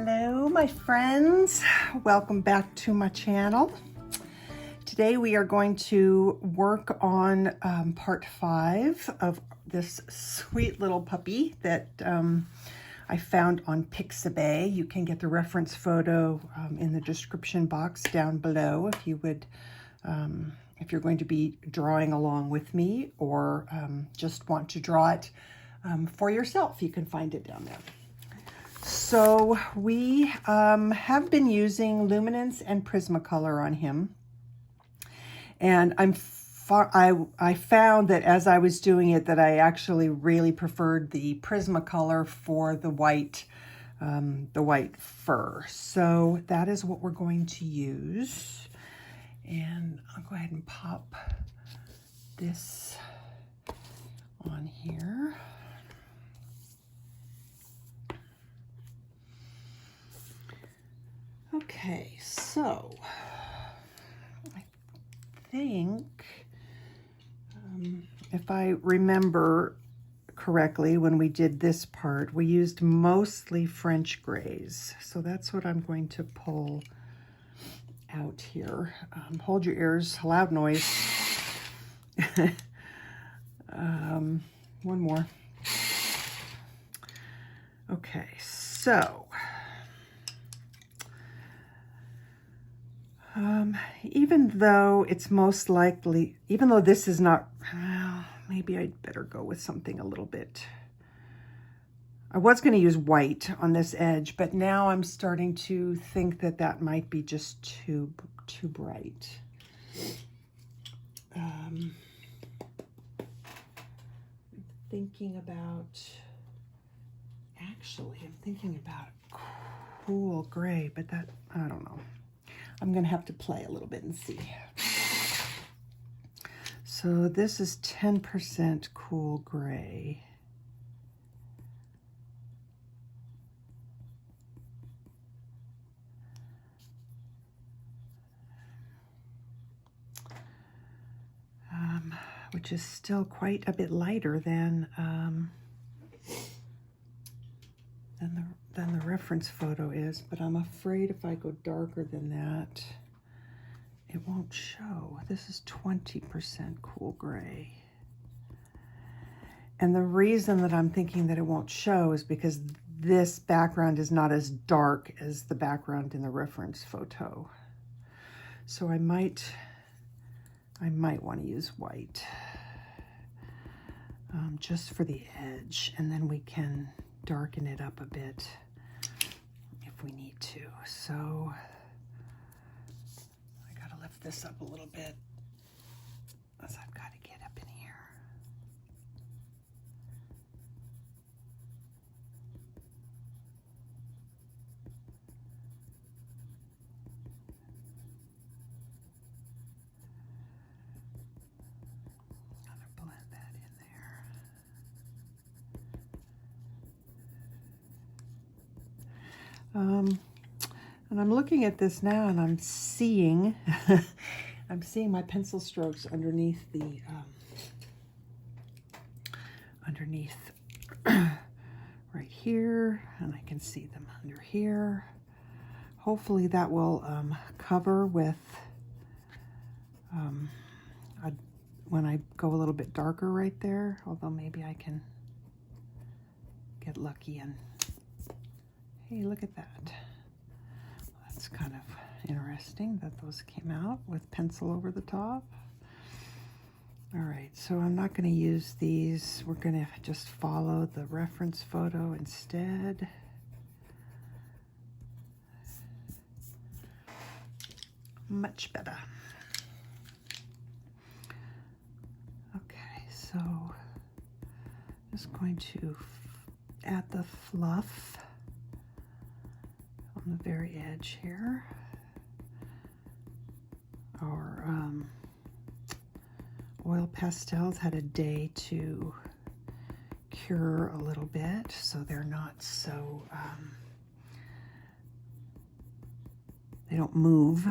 Hello, my friends. Welcome back to my channel. Today we are going to work on part 5 of this sweet little puppy that I found on Pixabay. You can get the reference photo in the description box down below if you would, if you're going to be drawing along with me or just want to draw it for yourself. You can find it down there. So we have been using Luminance and Prismacolor on him, and I found that as I was doing it that I actually really preferred the Prismacolor for the white fur. So that is what we're going to use, and I'll go ahead and pop this on here. Okay, so I think if I remember correctly, when we did this part, we used mostly French grays. So that's what I'm going to pull out here. Hold your ears, loud noise. One more. Okay, so even though it's most likely, even though this is not, well, maybe I'd better go with something a little bit. I was going to use white on this edge, but now I'm starting to think that that might be just too bright. I'm thinking about cool gray, but that, I don't know. I'm going to have to play a little bit and see. So this is 10% cool gray. Which is still quite a bit lighter than the reference photo is, but I'm afraid if I go darker than that, it won't show. This is 20% cool gray. And the reason that I'm thinking that it won't show is because this background is not as dark as the background in the reference photo. So I might want to use white just for the edge, and then we can darken it up a bit if we need to. So I gotta lift this up a little bit as I've got to get up in here. Gotta blend that in there. And I'm looking at this now, and I'm seeing, I'm seeing my pencil strokes underneath the, right here, and I can see them under here. Hopefully that will cover with, when I go a little bit darker right there, although maybe I can get lucky and, hey, look at that. That's kind of interesting that those came out with pencil over the top. All right, so I'm not going to use these. We're going to just follow the reference photo instead. Much better. Okay, so just going to add the fluff on the very edge here. Our oil pastels had a day to cure a little bit, so they're not so, they don't move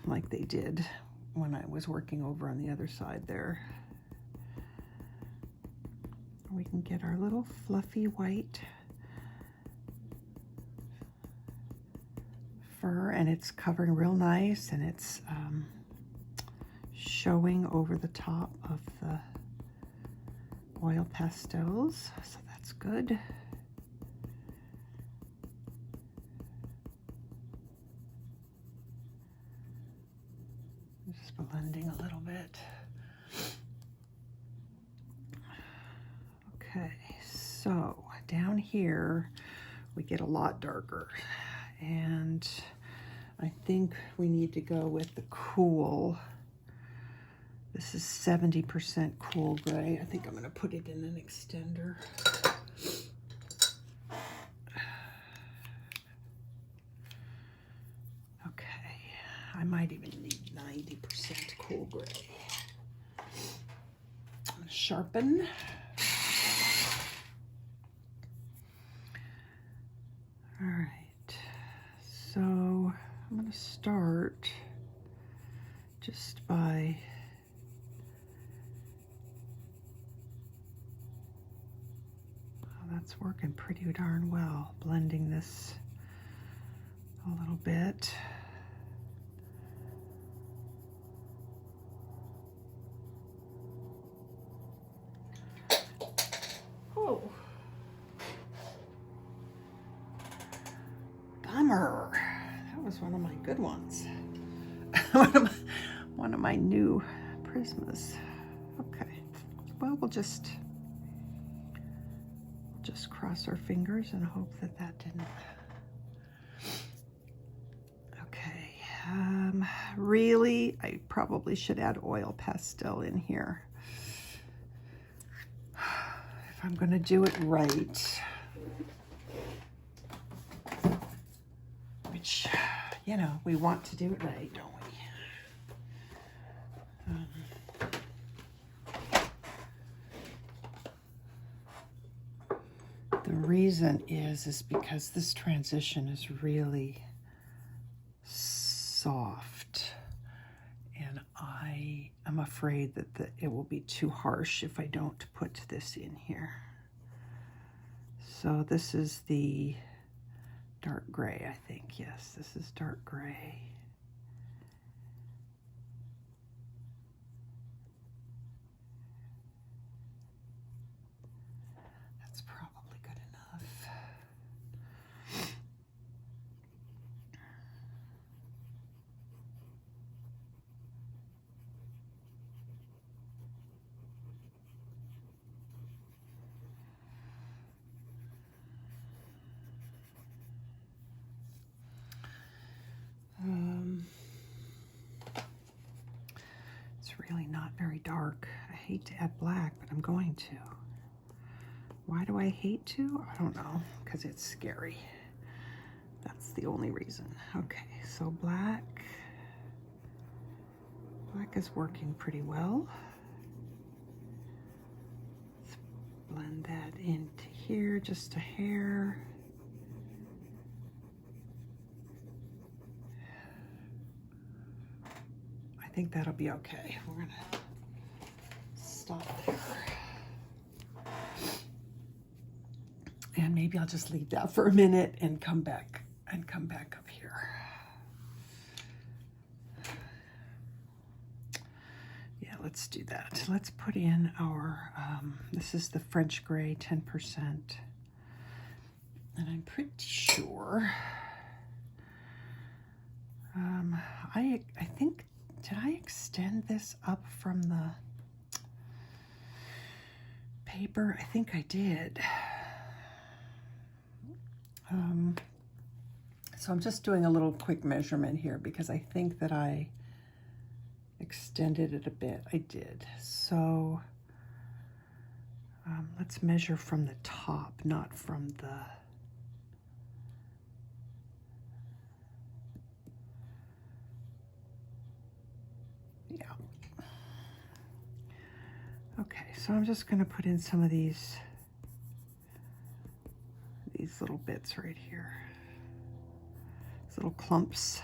like they did when I was working over on the other side there. We can get our little fluffy white fur, and it's covering real nice, and it's showing over the top of the oil pastels, so that's good. Just blending a little bit. Okay, so down here we get a lot darker, and I think we need to go with the cool. This is 70% cool gray. I think I'm going to put it in an extender. Okay, I might even need 90% cool gray. I'm going to sharpen. All right, so I'm going to start just by that's working pretty darn well, blending this a little bit. Oh, bummer. That was one of my good ones. one of my new Prismas. Okay, well, we'll just cross our fingers and hope that that didn't. Okay, really, I probably should add oil pastel in here if I'm going to do it right, which, you know, we want to do it right, don't we? The reason is because this transition is really soft, and I am afraid that it will be too harsh if I don't put this in here. So this is the dark gray, I think. Yes, this is dark gray. That's probably good enough. It's really not very dark. I hate to add black, but I'm going to. Why do I hate to? I don't know, because it's scary. That's the only reason. Okay, so black is working pretty well. Let's blend that into here just a hair. I think that'll be okay. We're gonna stop there. And maybe I'll just leave that for a minute and come back up here. Yeah, let's do that. Let's put in our, this is the French gray, 10%. And I'm pretty sure, I think, did I extend this up from the paper? I think I did. So I'm just doing a little quick measurement here because I think that I extended it a bit. I did. So let's measure from the top, not from the... Yeah. Okay, so I'm just going to put in some of these little bits right here. These little clumps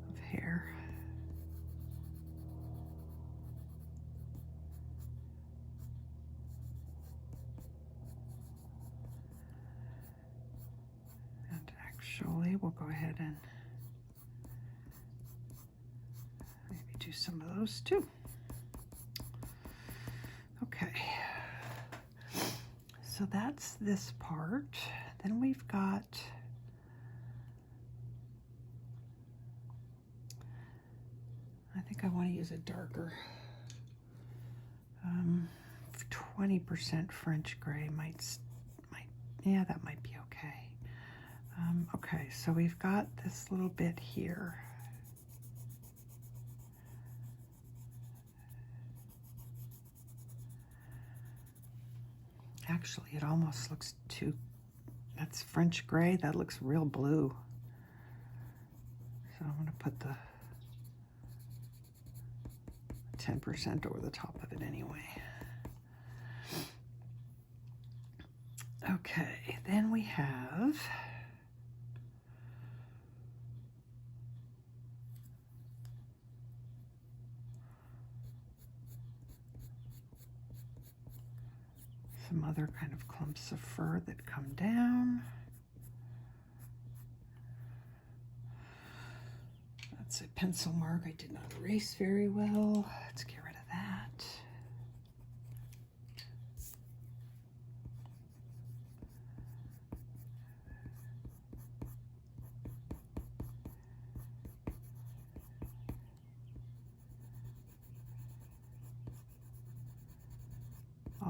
of hair. And actually, Actually, we'll go ahead and maybe do some of those too. Okay, so that's this part. Then we've got I think I want to use a darker 20% French gray might, yeah, that might be okay. Okay, so we've got this little bit here. Actually, it almost looks too, that's French gray, that looks real blue. So I'm going to put the 10% over the top of it anyway. Okay, then we have some other kind of clumps of fur that come down. That's a pencil mark I did not erase very well. Let's get rid of that.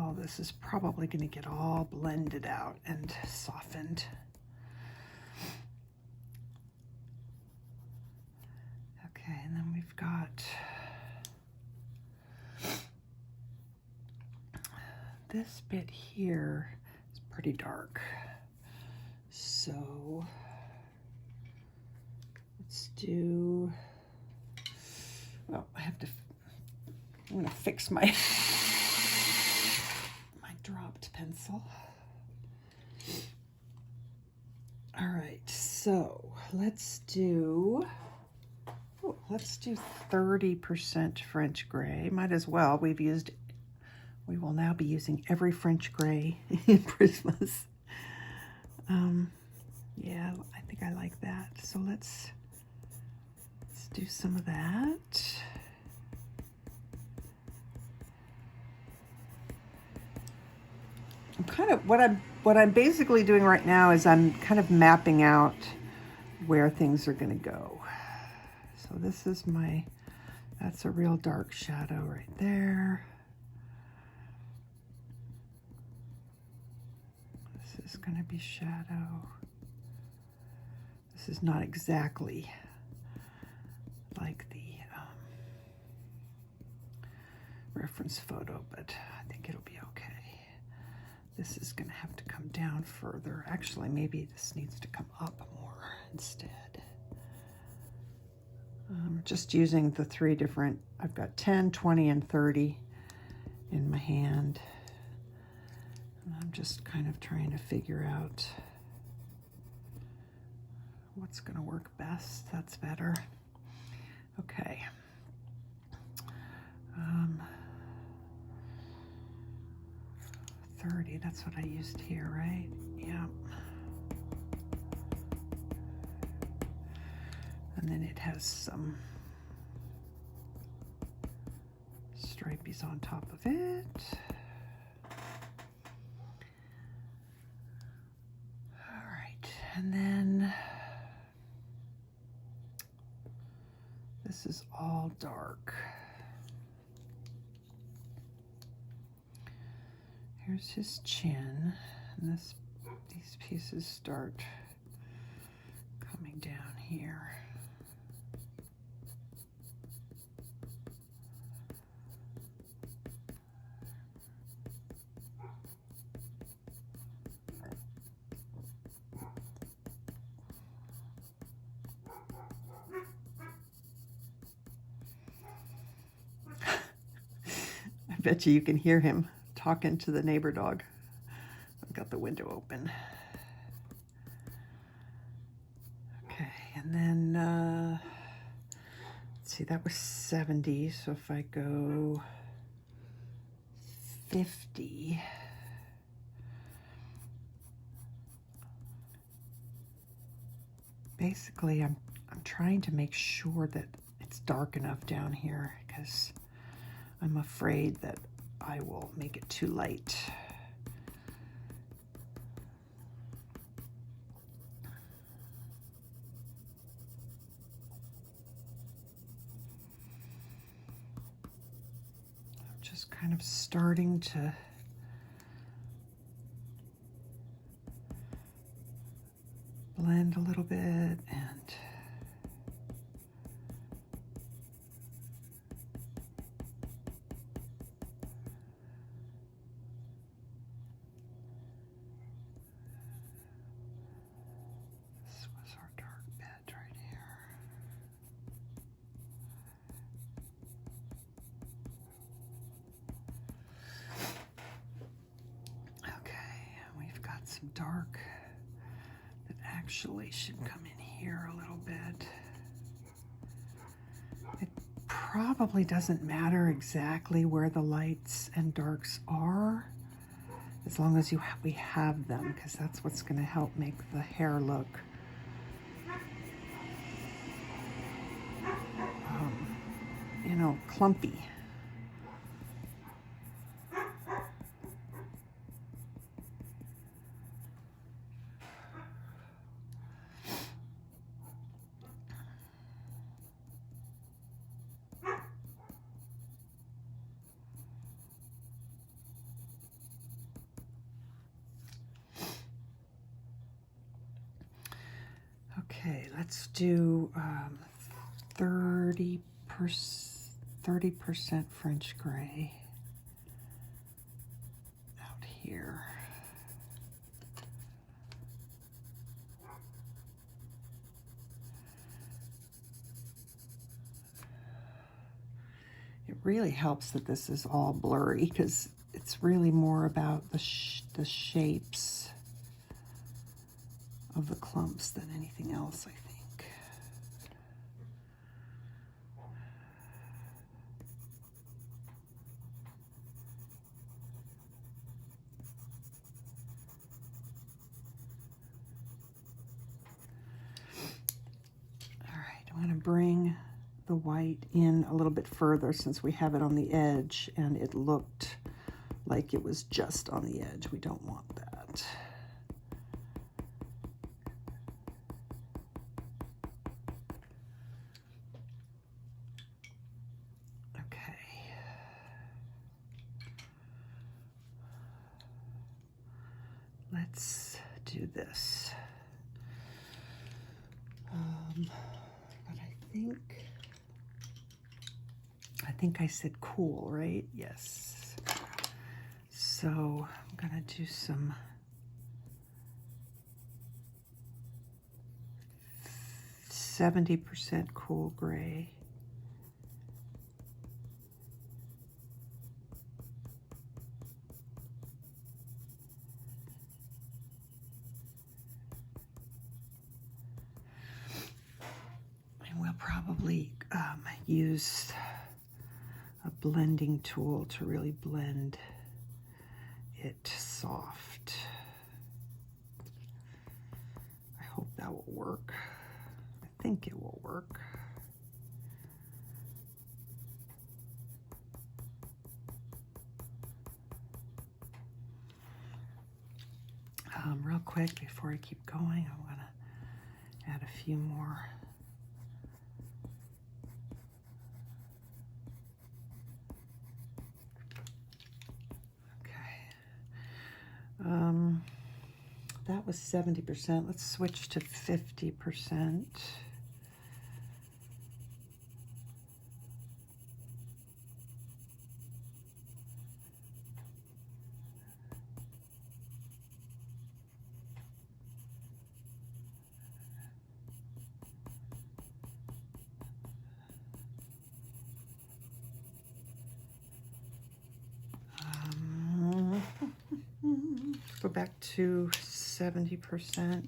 Oh, this is probably going to get all blended out and softened. Okay, and then we've got this bit here is pretty dark. So let's do, well, I'm going to fix my dropped pencil. All right, so let's do 30% French gray. Might as well. We will now be using every French gray in Prismas. Yeah, I think I like that. So let's do some of that. I'm kind of, what I'm basically doing right now is I'm kind of mapping out where things are going to go. So this is that's a real dark shadow right there. This is going to be shadow. This is not exactly like the reference photo, but I think it'll be okay. This is going to have to come down further. Actually, maybe this needs to come up more instead. Just using the three different, I've got 10, 20, and 30 in my hand. And I'm just kind of trying to figure out what's going to work best. That's better. Okay. 30, that's what I used here, right? Yeah. And then it has some stripies on top of it. All right, and then this is all dark. Here's his chin, and these pieces start coming down here. I bet you can hear him talking to the neighbor dog. I've got the window open. Okay, and then let's see, that was 70, so if I go 50, basically I'm trying to make sure that it's dark enough down here because I'm afraid that I will make it too light. I'm just kind of starting to blend a little bit and this was our dark bed right here. Okay, we've got some dark that actually should come in here a little bit. It probably doesn't matter exactly where the lights and darks are, as long as we have them, because that's what's going to help make the hair look you know, clumpy. Okay, let's do 30% French gray out here. It really helps that this is all blurry because it's really more about the shapes of the clumps than anything else, I think. All right, I'm going to bring the white in a little bit further since we have it on the edge and it looked like it was just on the edge. We don't want that. Let's do this. But I think I said cool, right? Yes. So I'm gonna do some %70 cool gray. Probably use a blending tool to really blend it soft. I hope that will work. I think it will work. Real quick before I keep going, I'm gonna add a few more. That was 70%. Let's switch to 50%. Go back to 70%.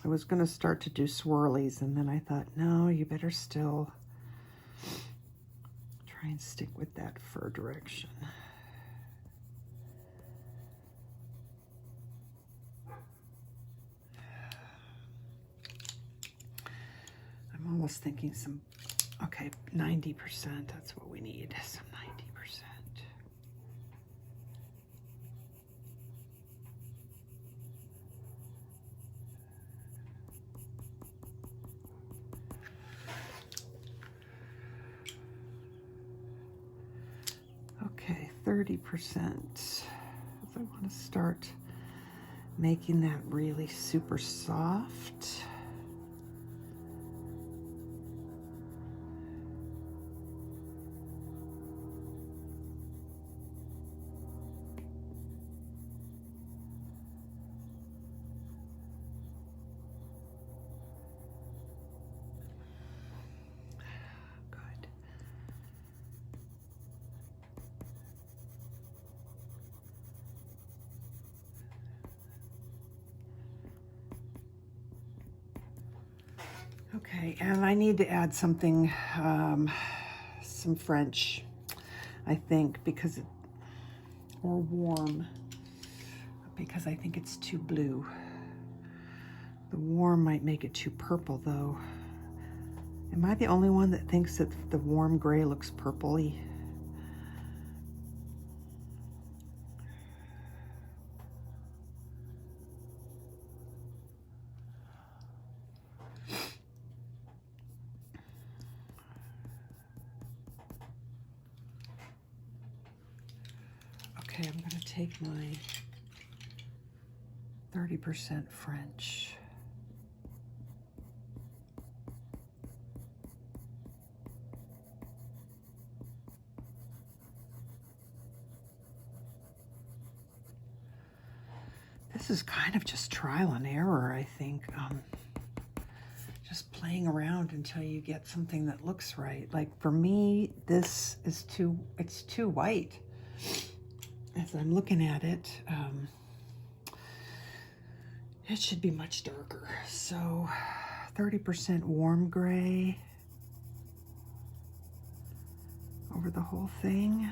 I was going to start to do swirlies, and then I thought, no, you better still try and stick with that fur direction. almost thinking some, okay, 90%, that's what we need, some 90%. Okay, 30%. I want to start making that really super soft. Okay, and I need to add something, some French, I think, because it, or warm, because I think it's too blue. The warm might make it too purple, though. Am I the only one that thinks that the warm gray looks purpley? Okay, I'm going to take my 30% French. This is kind of just trial and error, I think. Just playing around until you get something that looks right. Like for me, this is it's too white. As I'm looking at it, it should be much darker. So 30% warm gray over the whole thing.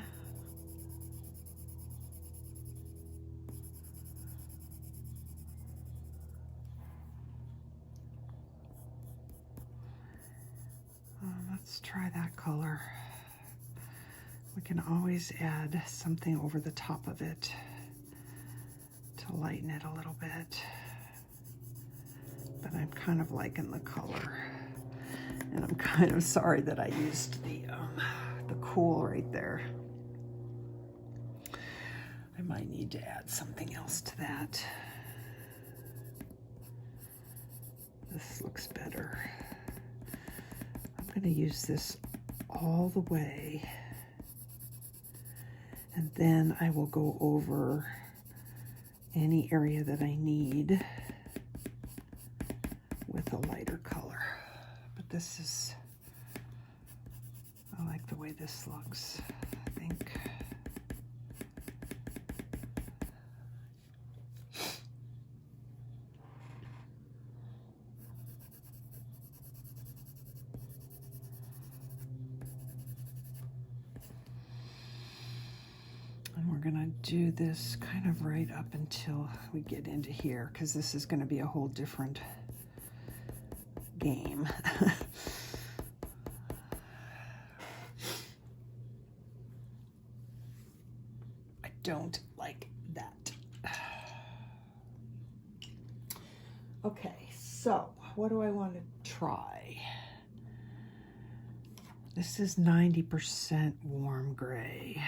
Let's try that color. We can always add something over the top of it to lighten it a little bit. But I'm kind of liking the color. And I'm kind of sorry that I used the cool right there. I might need to add something else to that. This looks better. I'm going to use this all the way. And then I will go over any area that I need with a lighter color. But this is, I like the way this looks, I think. Gonna do this kind of right up until we get into here, because this is going to be a whole different game. I don't like that. Okay, so what do I want to try? This is 90% warm gray.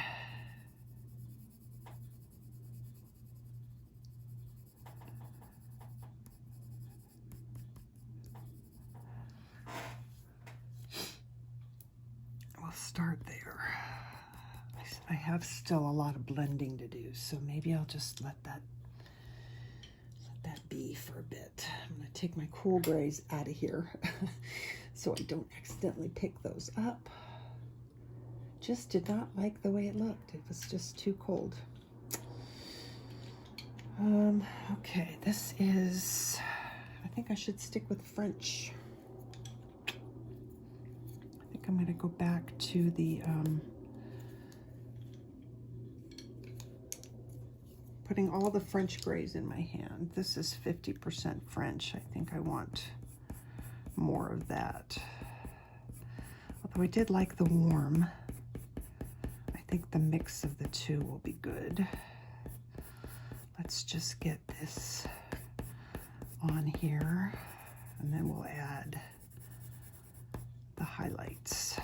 Start there. I have still a lot of blending to do, so maybe I'll just let that be for a bit. I'm going to take my cool grays out of here so I don't accidentally pick those up. Just did not like the way it looked. It was just too cold. Okay, this is, I think I should stick with French. I'm going to go back to the putting all the French grays in my hand. This is 50% French. I think I want more of that. Oh, I did like the warm. I think the mix of the two will be good. Let's just get this on here, and then we'll add the highlights.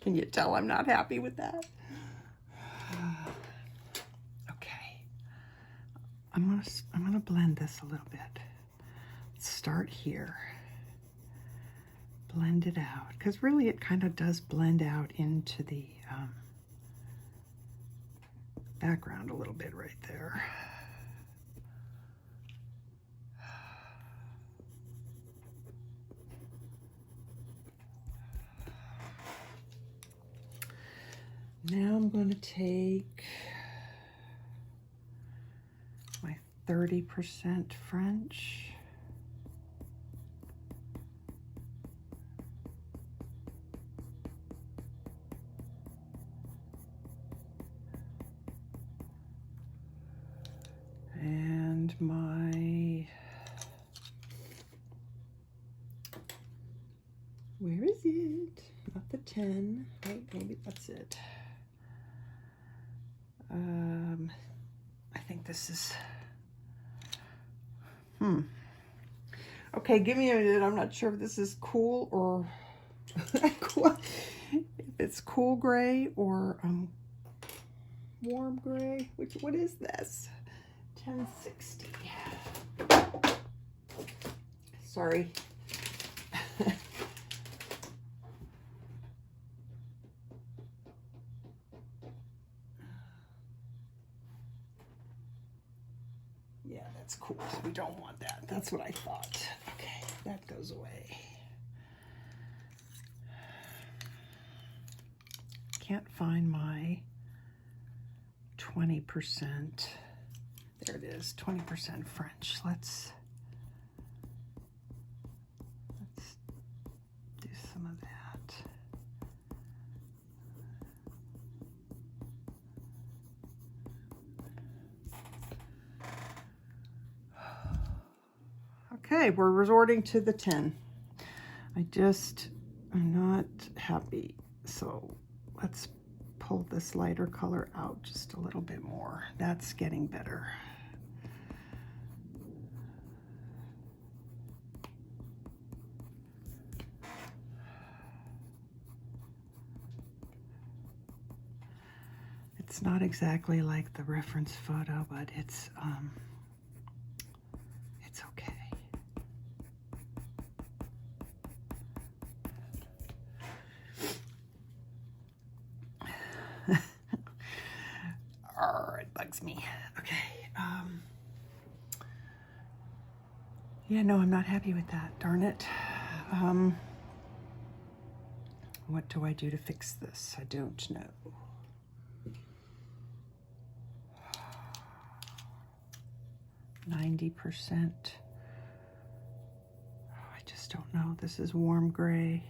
Can you tell I'm not happy with that? Okay. I'm gonna blend this a little bit. Let's start here. Blend it out, because really it kind of does blend out into the background a little bit right there. Now I'm going to take my 30% French. And my, where is it? Not the 10, right? Maybe that's it. I think this is, okay, give me a minute. I'm not sure if this is cool or, if it's cool gray or warm gray. What is this? 1060. Sorry. Yeah, that's cool. We don't want that. That's what I thought. Okay, that goes away. Can't find my 20%. There it is, 20% French. Let's do some of that. Okay, we're resorting to the 10. I'm not happy. So let's pull this lighter color out just a little bit more. That's getting better. It's not exactly like the reference photo, but it's okay. It bugs me. Okay. Yeah, no, I'm not happy with that. Darn it. What do I do to fix this? I don't know. %. I just don't know. This is warm gray.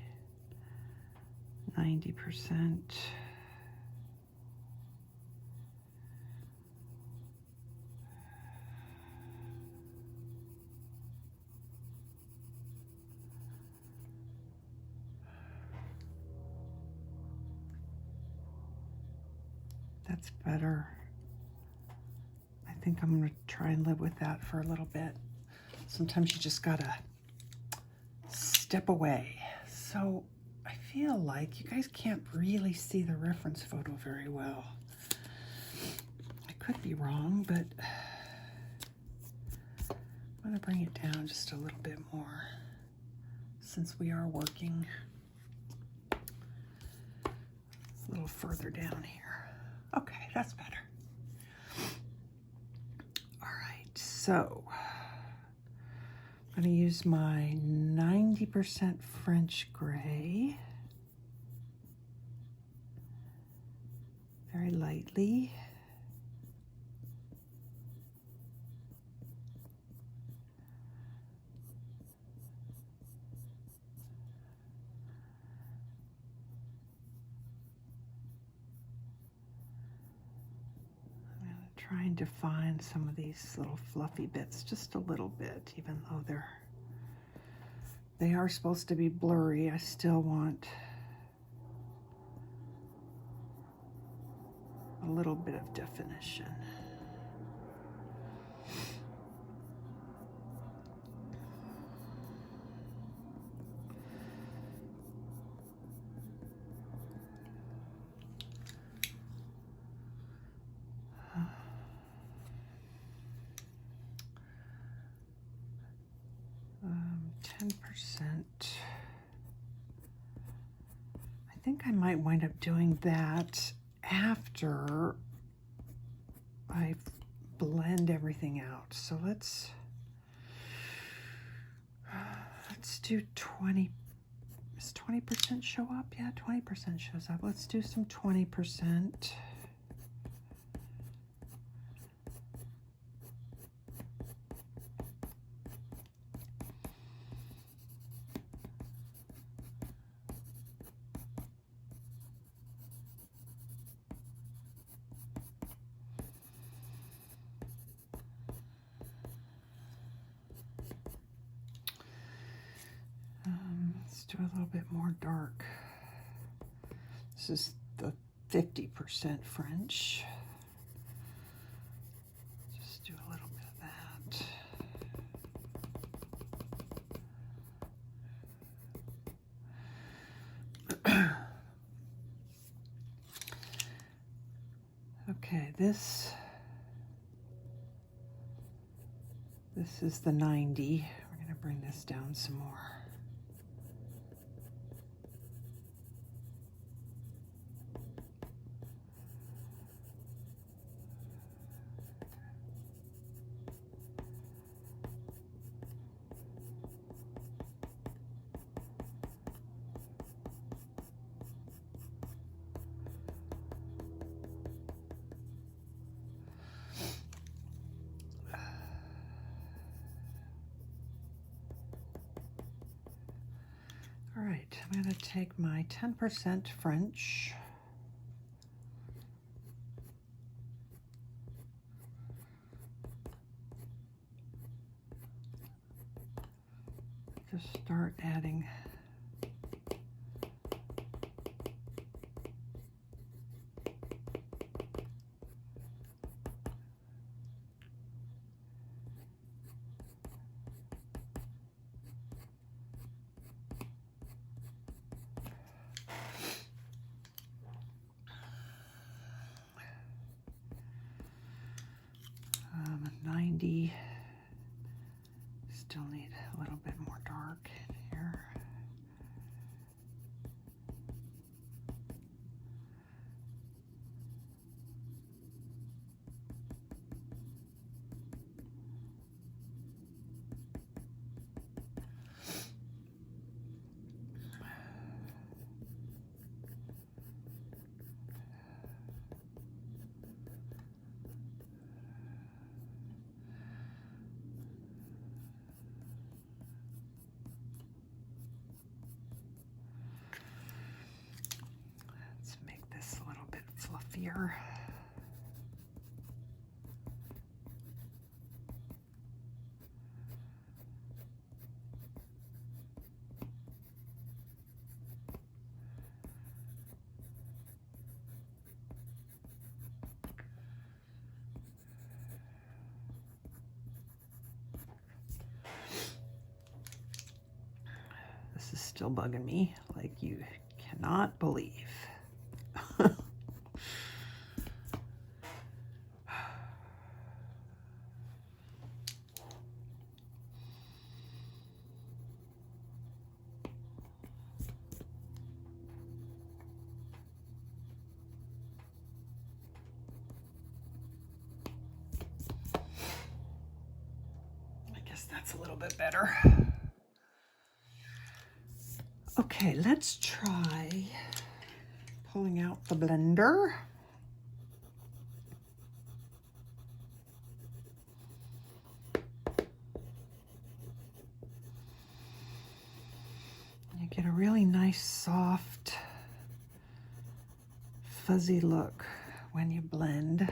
90%. That's better. I think I'm going to try and live with that for a little bit. Sometimes you just gotta step away. So I feel like you guys can't really see the reference photo very well. I could be wrong, but I'm going to bring it down just a little bit more since we are working a little further down here. Okay, that's better. All right, so I'm going to use my 90% French gray very lightly. Trying to find some of these little fluffy bits, just a little bit, even though they are supposed to be blurry. I still want a little bit of definition. I think I might wind up doing that after I blend everything out. So let's do 20. Does 20% show up? Yeah, 20% shows up. Let's do some 20%. Let's do a little bit more dark. This is the 50% French. Just do a little bit of that. Okay, this is the 90. We're going to bring this down some more. All right, I'm going to take my 10% French. Just start adding still need a little bit more dark in here. Fluffier. This is still bugging me like you cannot believe. That's a little bit better. Okay, let's try pulling out the blender. You get a really nice, soft, fuzzy look when you blend.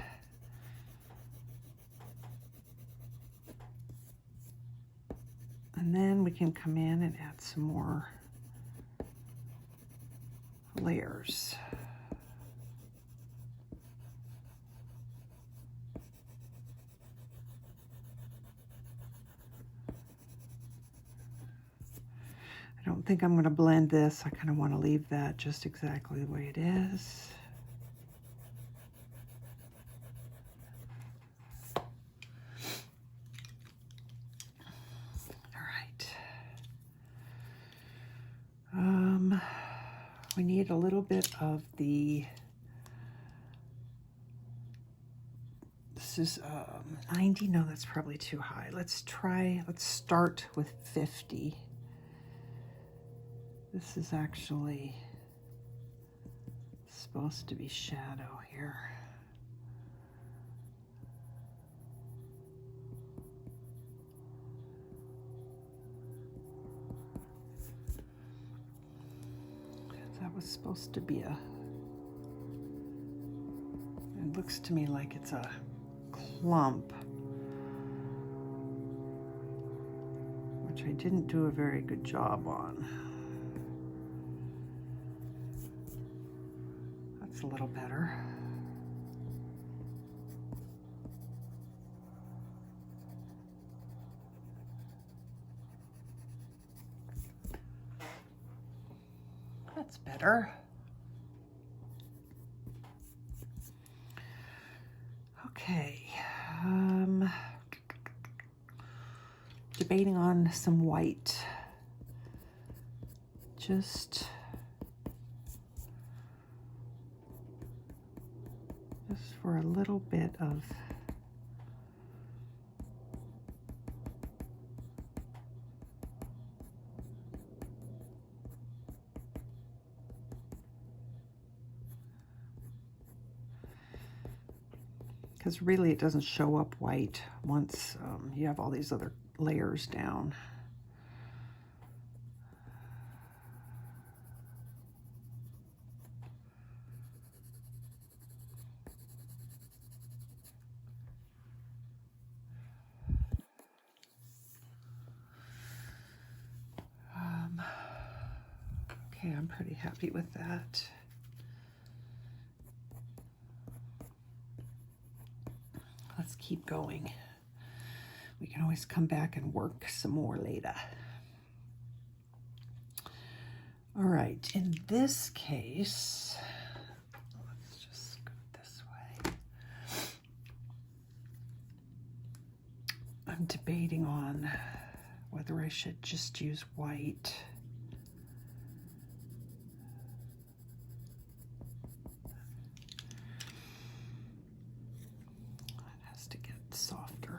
And then we can come in and add some more layers. I don't think I'm going to blend this. I kind of want to leave that just exactly the way it is. We need a little bit of the, this is 90, no, that's probably too high. Let's start with 50. This is actually supposed to be shadow here. That was supposed to be it looks to me like it's a clump, which I didn't do a very good job on. That's a little better. That's better. Okay. Debating on some white. Just for a little bit of because really it doesn't show up white once you have all these other layers down. Okay, I'm pretty happy with that. Let's keep going. We can always come back and work some more later. All right, in this case, let's just go this way. I'm debating on whether I should just use white. Softer.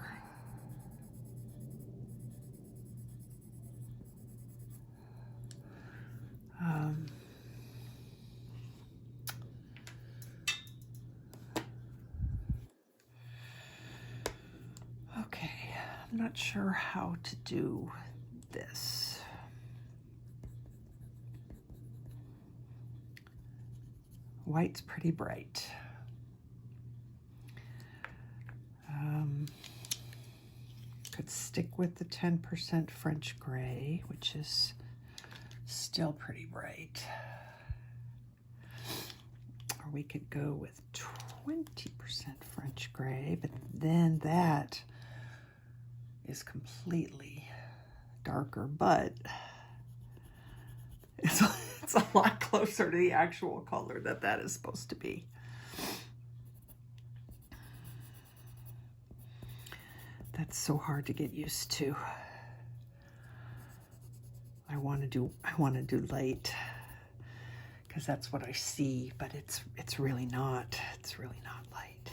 Okay, I'm not sure how to do this. White's pretty bright. Could stick with the 10% French gray, which is still pretty bright. Or we could go with 20% French gray, but then that is completely darker, but it's a lot closer to the actual color that is supposed to be. That's so hard to get used to. I want to do light because that's what I see, but it's really not. It's really not light.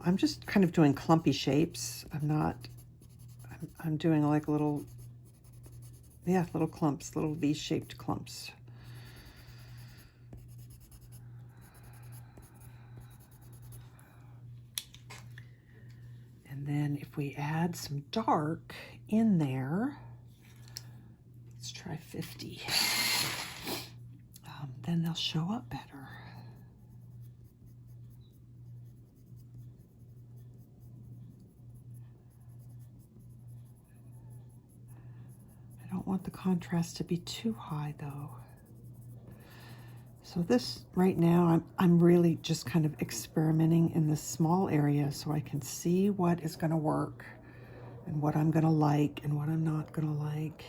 I'm just kind of doing clumpy shapes. I'm doing like little clumps, little V-shaped clumps. And then if we add some dark in there, let's try try 50. Then they'll show up better. I don't want the contrast to be too high though. So this, right now, I'm really just kind of experimenting in this small area so I can see what is going to work and what I'm going to like and what I'm not going to like.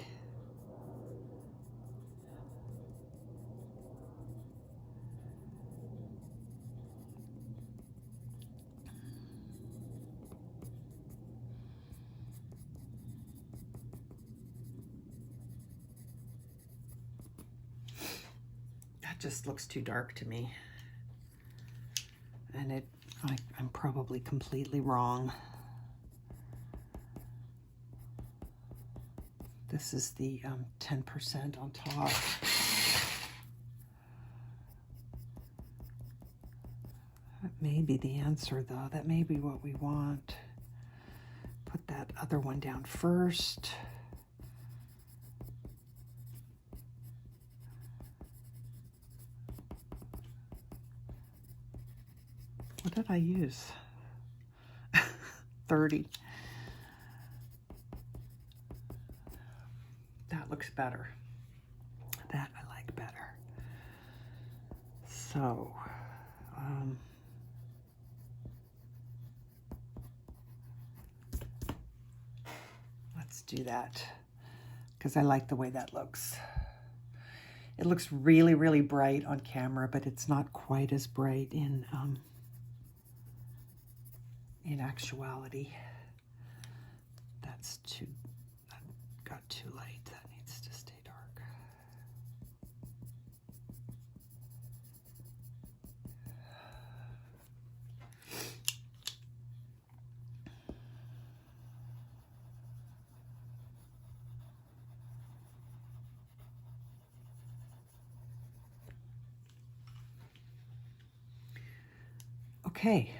Just looks too dark to me, and I'm probably completely wrong. This is the 10% on top. That may be the answer though. That may be what we want. Put that other one down first. What did I use? 30. That looks better. That I like better. So, let's do that because I like the way that looks. It looks really, really bright on camera, but it's not quite as bright in actuality. That got too light. That needs to stay dark. Okay.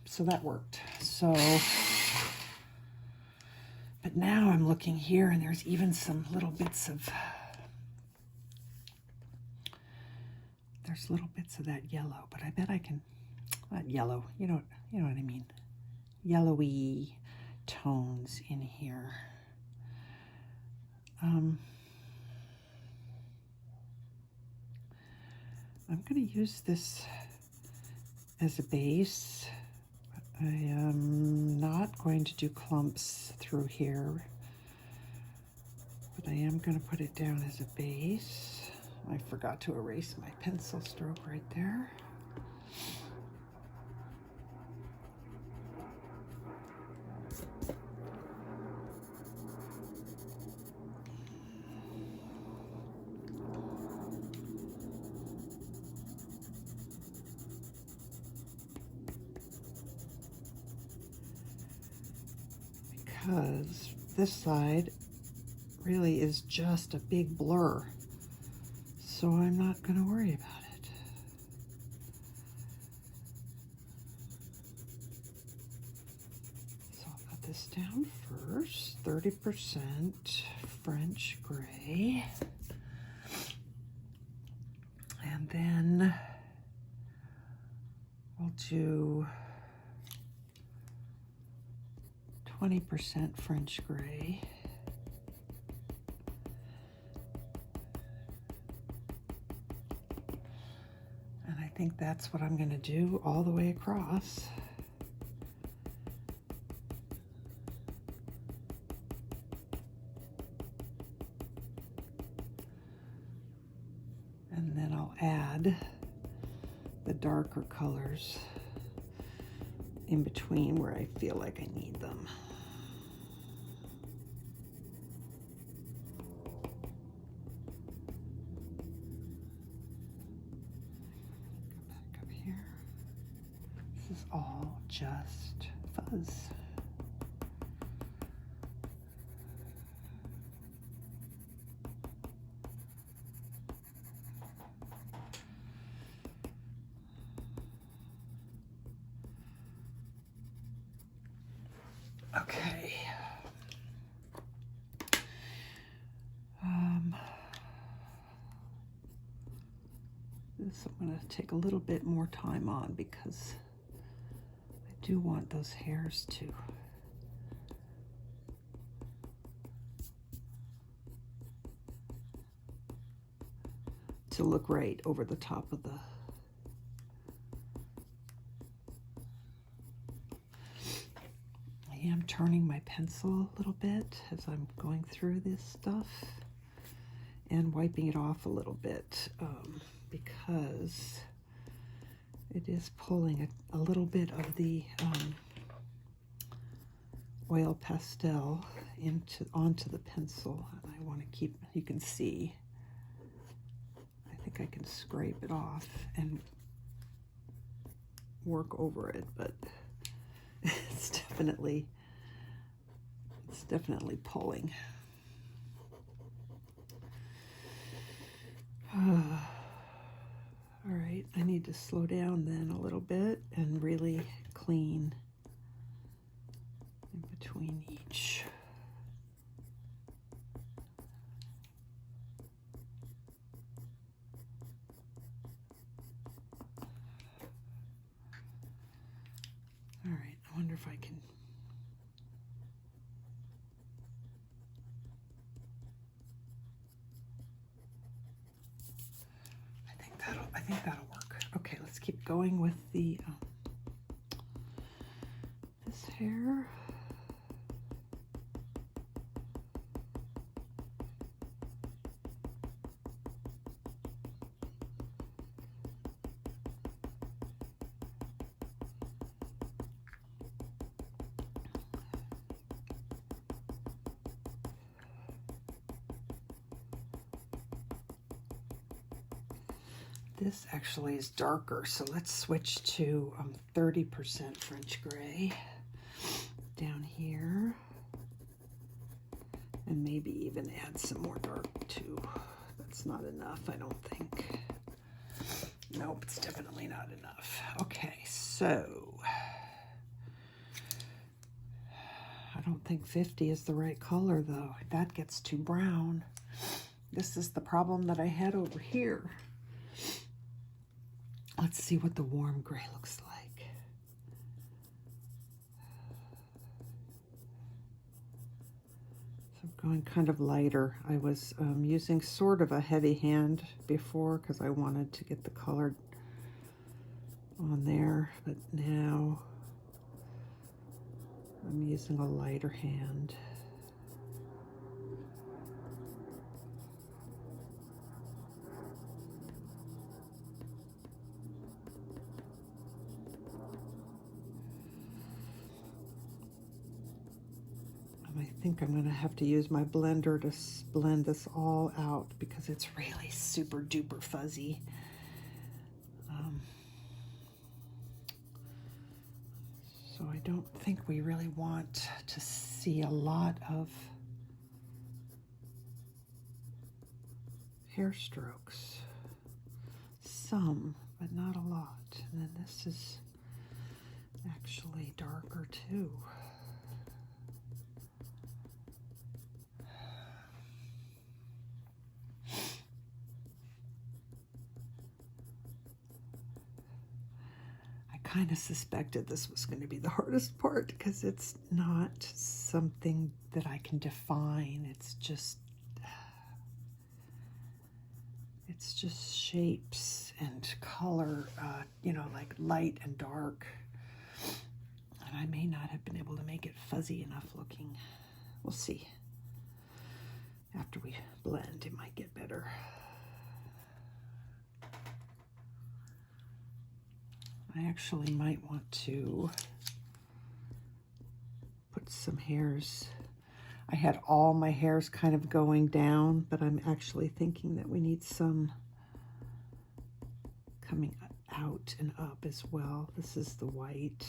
So that worked. So, but now I'm looking here and there's even some little bits of, there's little bits of that yellow, but I bet I can, not yellow, you know what I mean, yellowy tones in here. I'm going to use this as a base. I am not going to do clumps through here, but I am going to put it down as a base. I forgot to erase my pencil stroke right there. Because this side really is just a big blur, so I'm not going to worry about it. So I'll put this down first, 30% French gray, and then we'll do 20% French gray. And I think that's what I'm going to do all the way across. And then I'll add the darker colors in between where I feel like I need them. All just fuzz. Okay. this I'm going to take a little bit more time on because I do want those hairs to look right over the top of the I am turning my pencil a little bit as I'm going through this stuff and wiping it off a little bit because it is pulling a little bit of the oil pastel onto the pencil, and I want to keep, you can see, I think I can scrape it off and work over it, but it's definitely pulling. All right, I need to slow down then a little bit and really clean in between each. All right, I wonder if I can. I think that'll work. Okay, let's keep going with the this hair. This actually is darker, so let's switch to 30% French gray down here, and maybe even add some more dark too. That's not enough, I don't think. Nope, it's definitely not enough. Okay, so I don't think 50 is the right color though. That gets too brown. This is the problem that I had over here. Let's see what the warm gray looks like. So I'm going kind of lighter. I was using sort of a heavy hand before because I wanted to get the color on there, but now I'm using a lighter hand. I think I'm going to have to use my blender to blend this all out because it's really super duper fuzzy. So I don't think we really want to see a lot of hair strokes. Some, but not a lot. And then this is actually darker too. Kind of suspected this was going to be the hardest part because it's not something that I can define. It's just shapes and color, you know, like light and dark. And I may not have been able to make it fuzzy enough looking. We'll see. After we blend, it might get better. I actually might want to put some hairs. I had all my hairs kind of going down, but I'm actually thinking that we need some coming out and up as well. This is the white.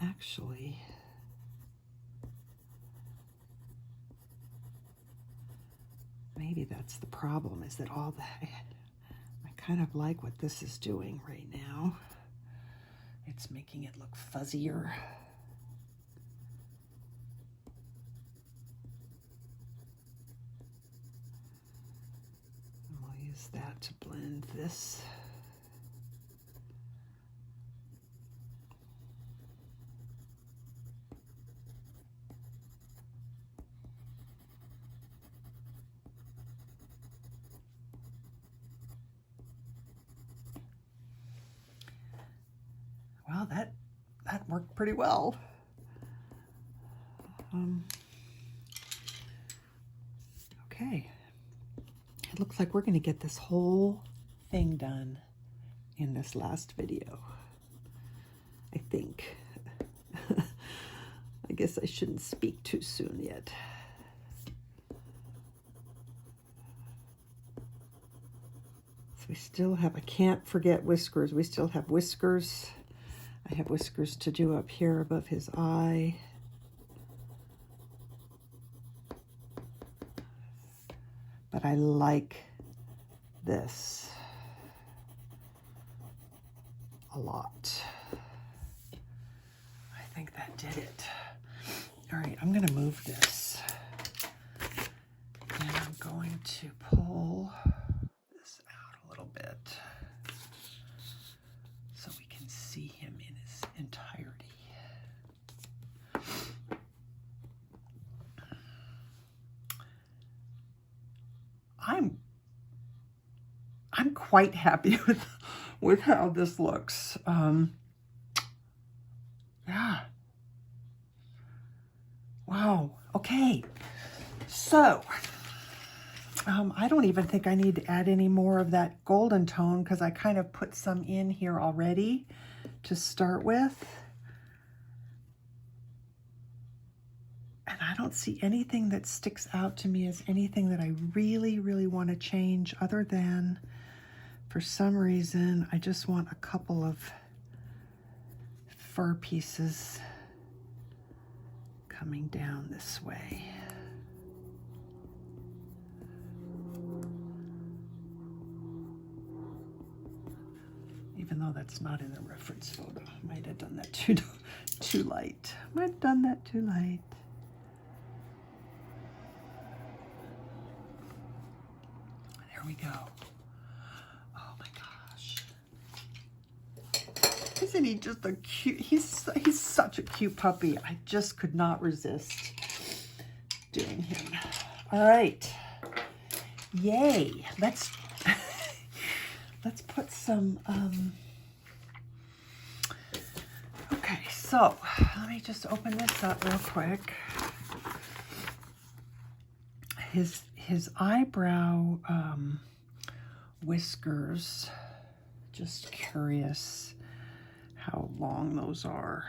Actually, maybe that's the problem, is that all that, I kind of like what this is doing right now. It's making it look fuzzier. that to blend this. Well, that worked pretty well. Okay, it looks like we're going to get this whole thing done in this last video, I think. I guess I shouldn't speak too soon yet. So we still have, I can't forget whiskers. We still have whiskers. I have whiskers to do up here above his eye. But I like this a lot. I think that did it. All right, I'm going to move this. And I'm going to pull this out a little bit so we can see him in his entirety. I'm quite happy with how this looks. Yeah. Wow. Okay. So, I don't even think I need to add any more of that golden tone because I kind of put some in here already to start with. And I don't see anything that sticks out to me as anything that I really, really want to change, other than, for some reason, I just want a couple of fur pieces coming down this way. Even though that's not in the reference photo. Might have done that too light. Might have done that too light. There we go. Oh my gosh. Isn't he just a cute, he's such a cute puppy. I just could not resist doing him. All right. Yay. Let's put some, okay, so let me just open this up real quick. His eyebrow whiskers, just curious how long those are.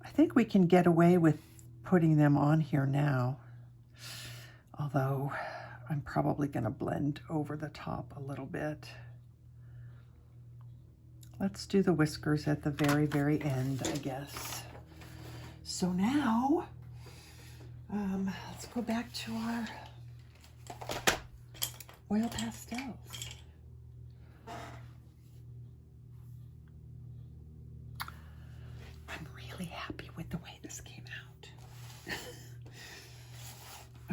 I think we can get away with putting them on here now, although I'm probably going to blend over the top a little bit. Let's do the whiskers at the very, very end, I guess. So now, let's go back to our oil pastels. I'm really happy with the way this came out.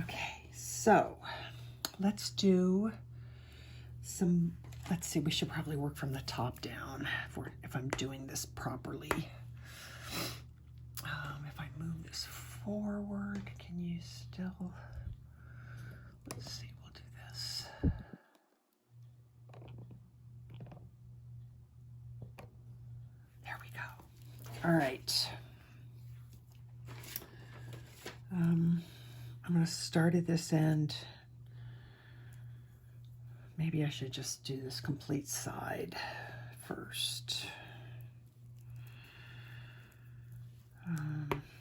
Okay, so let's do some, let's see, we should probably work from the top down if I'm doing this properly. If I move this forward, can you still, let's see, we'll do this. There we go. All right. I'm going to start at this end. Maybe I should just do this complete side first.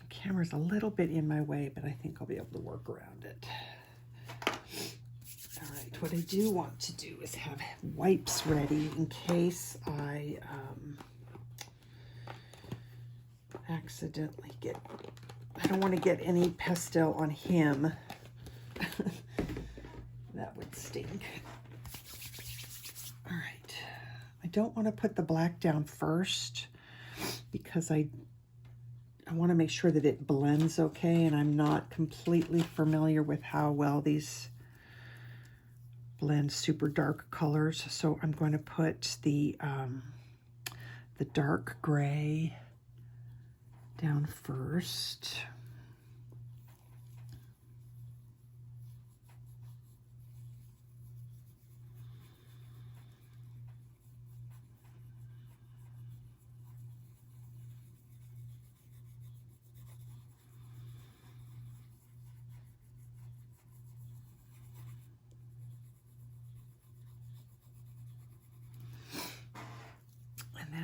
Camera's a little bit in my way, but I think I'll be able to work around it. All right, what I do want to do is have wipes ready in case I accidentally I don't want to get any pastel on him. That would stink. All right, I don't want to put the black down first because I want to make sure that it blends okay, and I'm not completely familiar with how well these blend super dark colors. So I'm going to put the dark gray down first.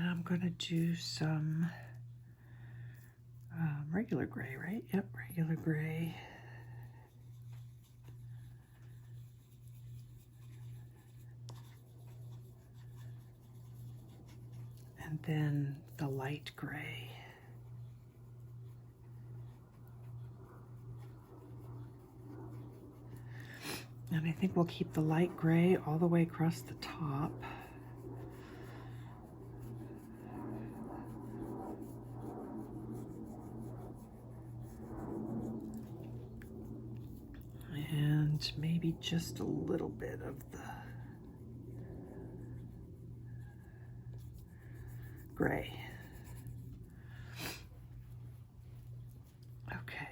I'm going to do some regular gray, right? Yep, regular gray. And then the light gray. And I think we'll keep the light gray all the way across the top. And maybe just a little bit of the gray. Okay.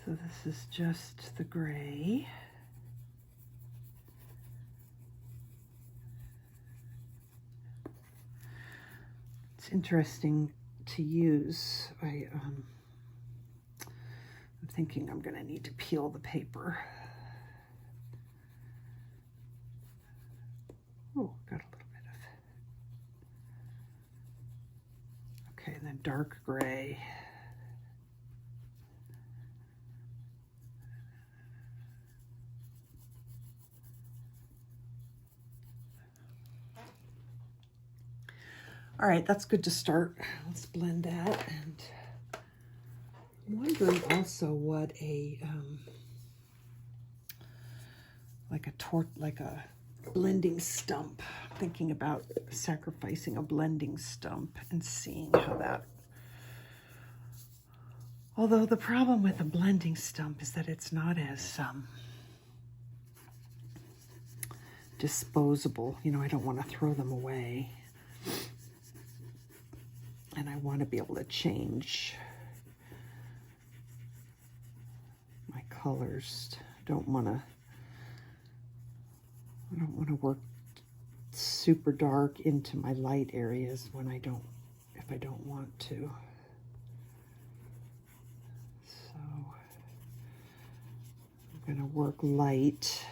So this is just the gray. It's interesting to use. I'm thinking I'm going to need to peel the paper. Oh, got a little bit of. Okay, then dark gray. All right, that's good to start. Let's blend that. And I'm wondering also what a like a blending stump. I'm thinking about sacrificing a blending stump and seeing how that. Although the problem with a blending stump is that it's not as disposable. You know, I don't want to throw them away. And I want to be able to change my colors. I don't want to work super dark into my light areas when if I don't want to. So I'm going to work light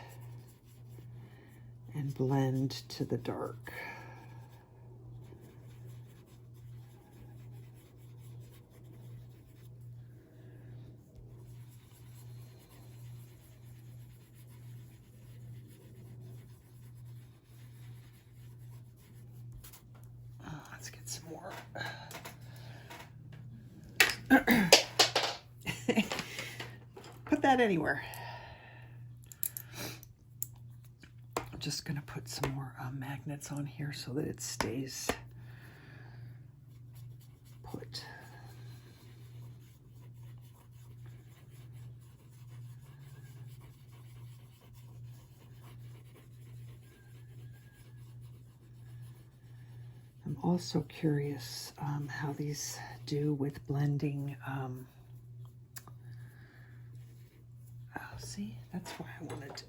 and blend to the dark. Let's get some more. Put that anywhere. I'm just going to put some more magnets on here so that it stays put. I'm also curious how these do with blending. See, that's why I wanted to.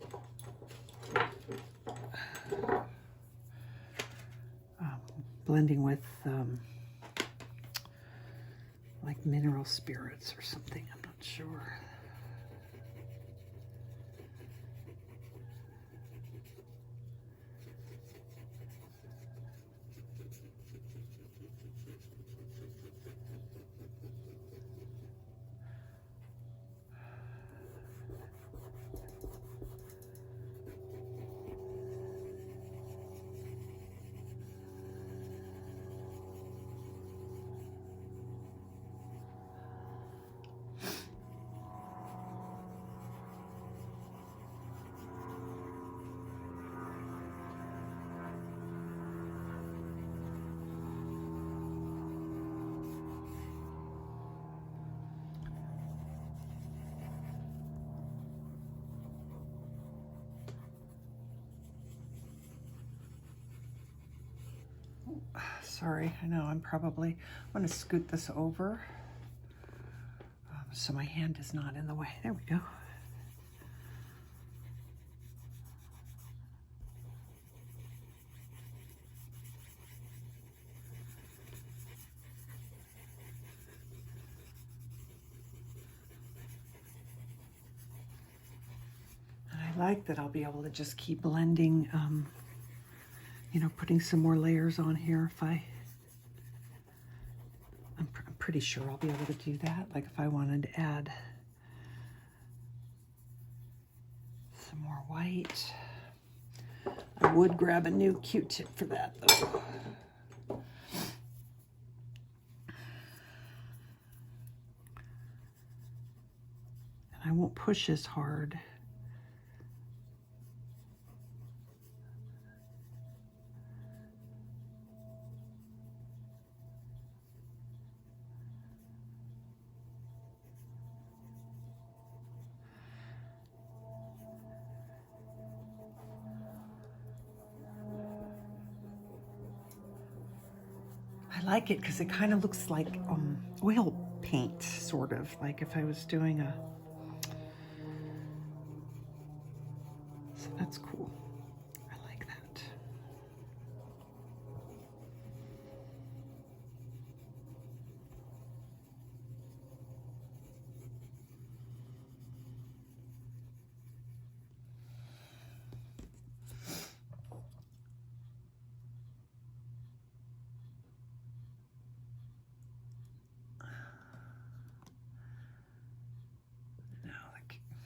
Blending with like mineral spirits or something, I'm not sure. sorry, I know I'm going to scoot this over so my hand is not in the way. There we go. And I like that I'll be able to just keep blending, you know, putting some more layers on here if I'm pretty sure I'll be able to do that. Like if I wanted to add some more white, I would grab a new Q-tip for that though. And I won't push as hard. I like it because it kind of looks like oil paint, sort of, like if I was doing a... So that's cool. I like that.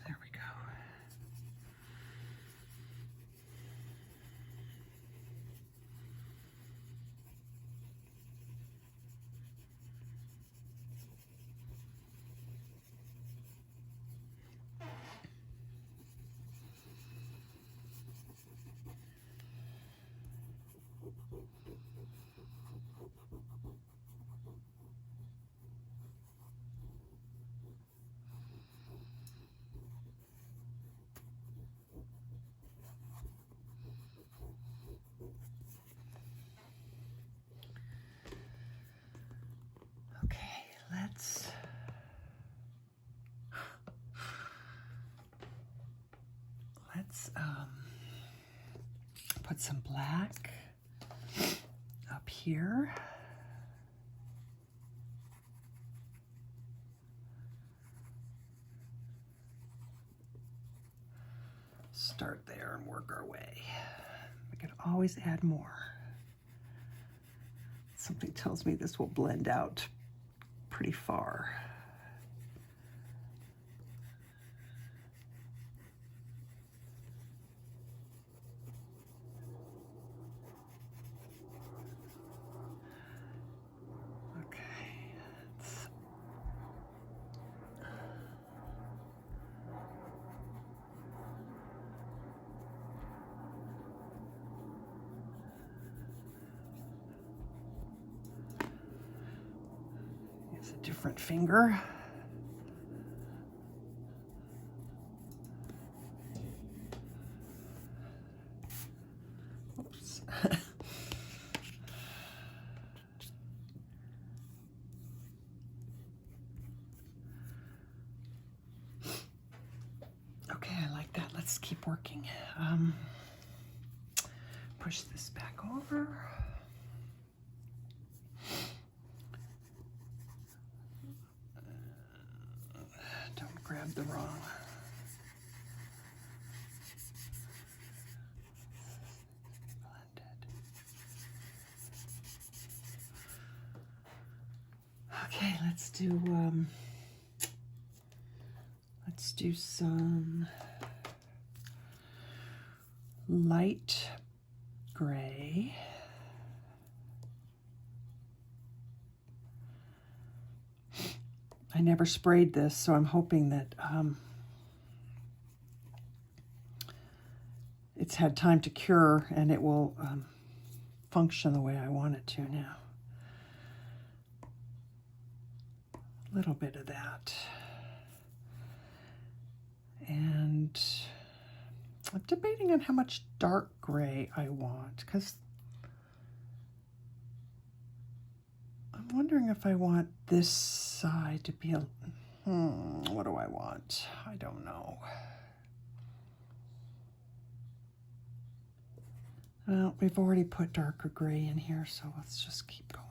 There we go. Let's put some black up here. Start there and work our way. We can always add more. Something tells me this will blend out pretty far. Different finger. Oops. Okay, I like that. Let's keep working. Push this back over. Grab the wrong. Blended. Okay, let's do some light gray. I never sprayed this, so I'm hoping that it's had time to cure and it will function the way I want it to now. A little bit of that. And I'm debating on how much dark gray I want, because I'm wondering if I want this side to be a, what do I want? I don't know. Well, we've already put darker gray in here, so let's just keep going.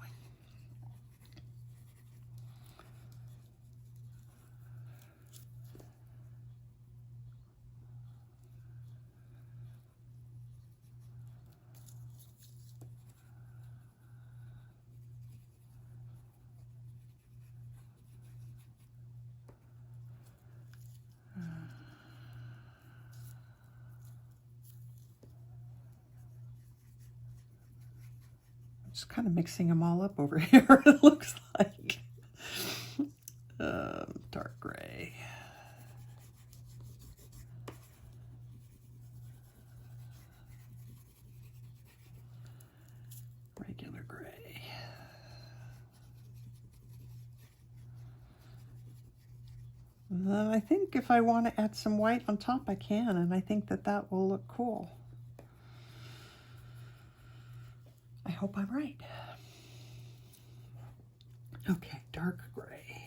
Just kind of mixing them all up over here, it looks like. Dark gray. Regular gray. And then I think if I want to add some white on top, I can, and I think that that will look cool. I hope I'm right. Okay, dark gray.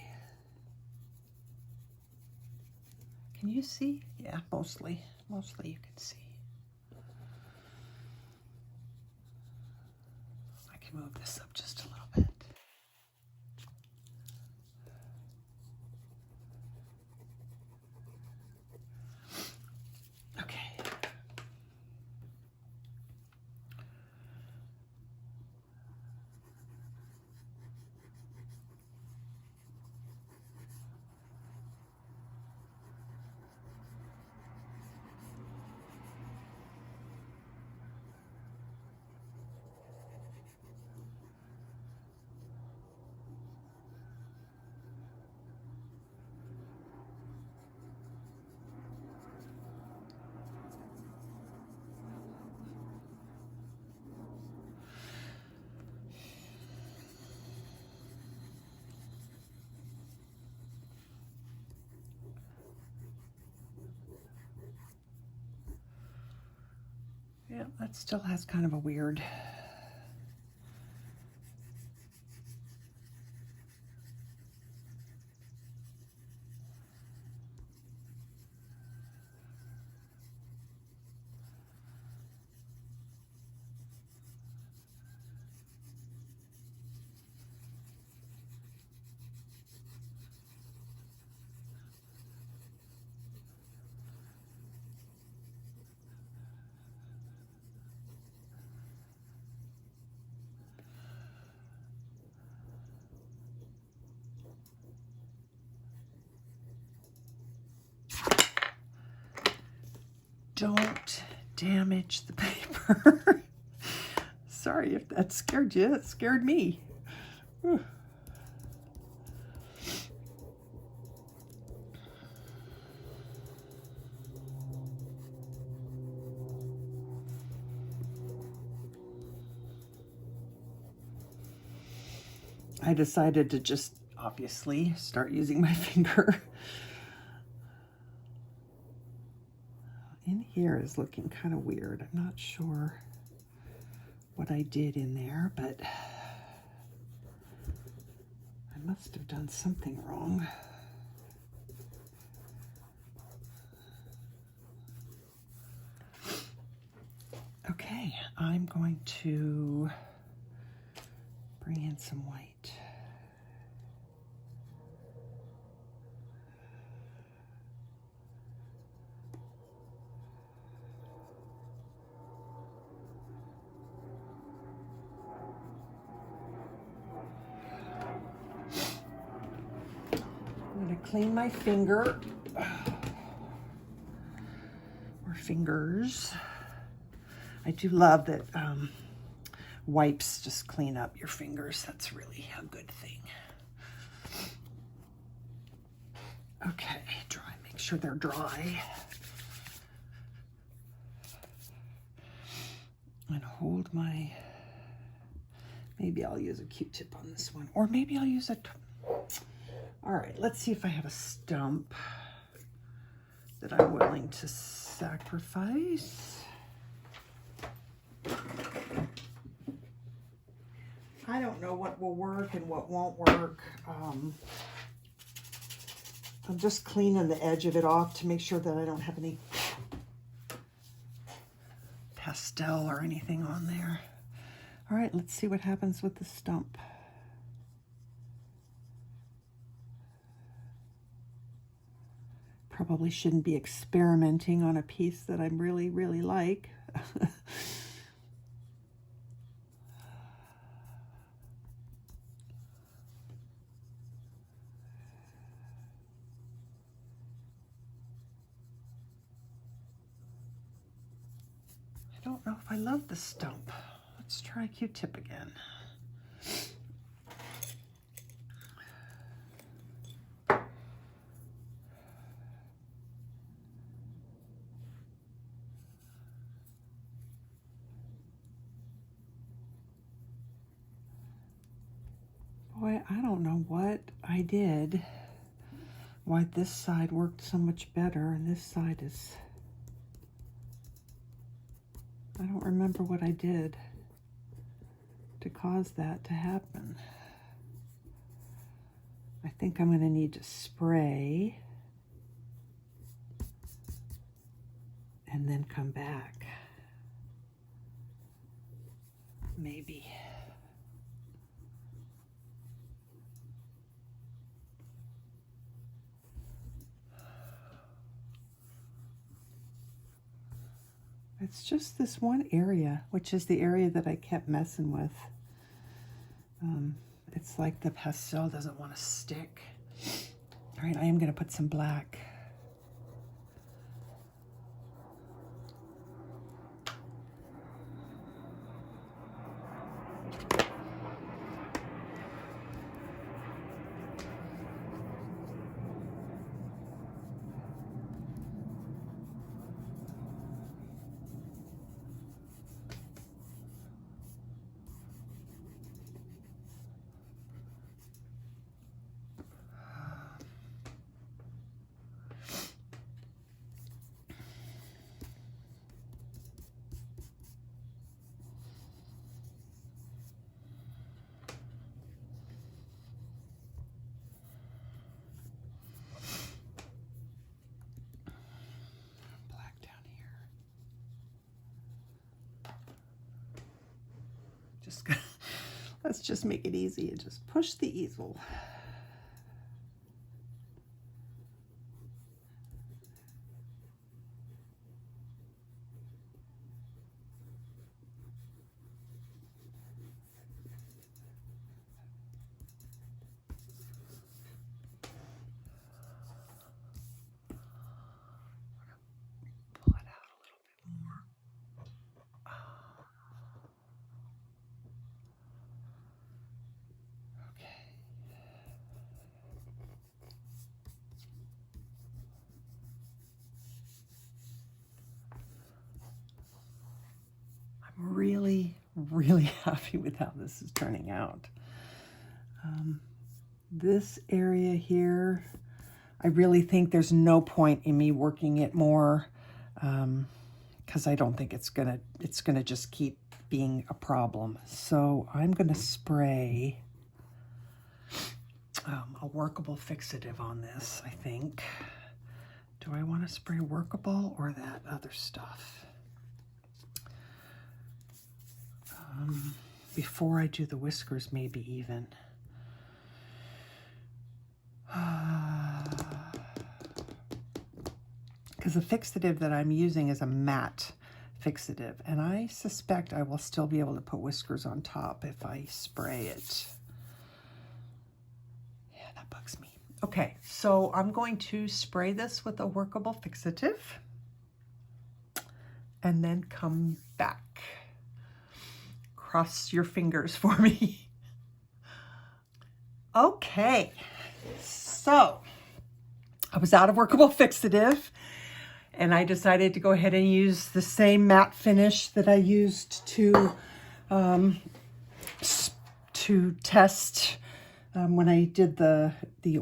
Can you see? Yeah, mostly you can see. I can move this up just a little bit. Okay. Yeah, that still has kind of a weird. Don't damage the paper. Sorry if that scared you. It scared me. Whew. I decided to just obviously start using my finger. In here is looking kind of weird. I'm not sure what I did in there, but I must have done something wrong. Okay, I'm going to bring in some white. I'm going to clean my finger, or fingers. I do love that wipes just clean up your fingers. That's really a good thing. Okay, dry. Make sure they're dry. And hold my, maybe I'll use a Q-tip on this one, or maybe I'll use a, all right, let's see if I have a stump that I'm willing to sacrifice. I don't know what will work and what won't work. I'm just cleaning the edge of it off to make sure that I don't have any pastel or anything on there. All right, let's see what happens with the stump. Probably shouldn't be experimenting on a piece that I really, really like. I don't know if I love the stump. Let's try Q-tip again. Boy, I don't know what I did, why this side worked so much better and this side is... I don't remember what I did to cause that to happen. I think I'm going to need to spray and then come back. Maybe. It's just this one area, which is the area that I kept messing with. It's like the pastel doesn't want to stick. All right, I am going to put some black. Let's just make it easy and just push the easel. Pull it out a little bit more. Really happy with how this is turning out. This area here, I really think there's no point in me working it more because I don't think it's gonna just keep being a problem. So I'm gonna spray a workable fixative on this, I think. Do I want to spray workable or that other stuff? Before I do the whiskers, maybe even. Because the fixative that I'm using is a matte fixative, and I suspect I will still be able to put whiskers on top if I spray it. Yeah, that bugs me. Okay, so I'm going to spray this with a workable fixative and then come back. Cross your fingers for me. Okay, so I was out of workable fixative and I decided to go ahead and use the same matte finish that I used to test when I did the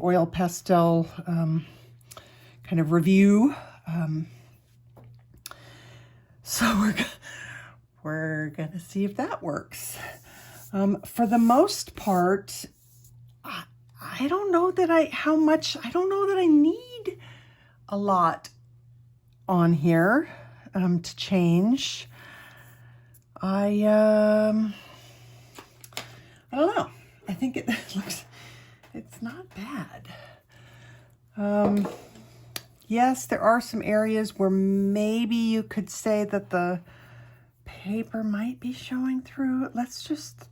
oil pastel kind of review. So we're gonna see if that works. For the most part, I don't know that I don't know that I need a lot on here to change. I don't know. I think it's not bad. Yes, there are some areas where maybe you could say that the paper might be showing through. Let's put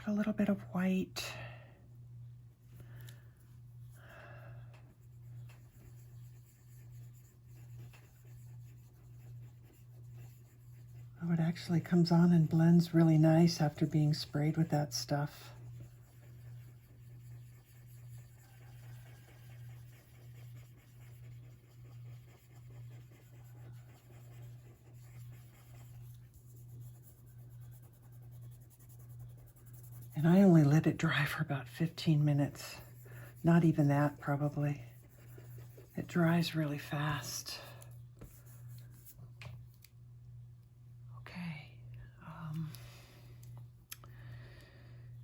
a little bit of white. Oh, it actually comes on and blends really nice after being sprayed with that stuff. And I only let it dry for about 15 minutes. Not even that, probably. It dries really fast. Okay.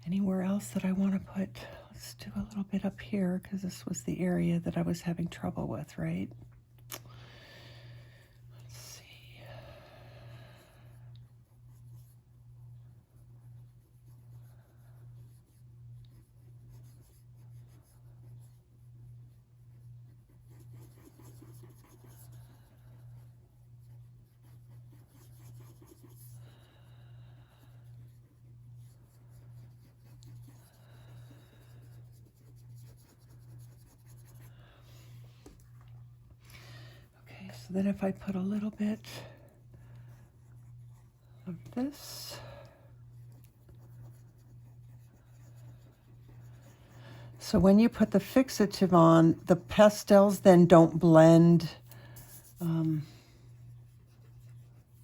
Anywhere else that I want to put? Let's do a little bit up here, because this was the area that I was having trouble with, right? Let's see. So then if I put a little bit of this, so when you put the fixative on, the pastels then don't blend,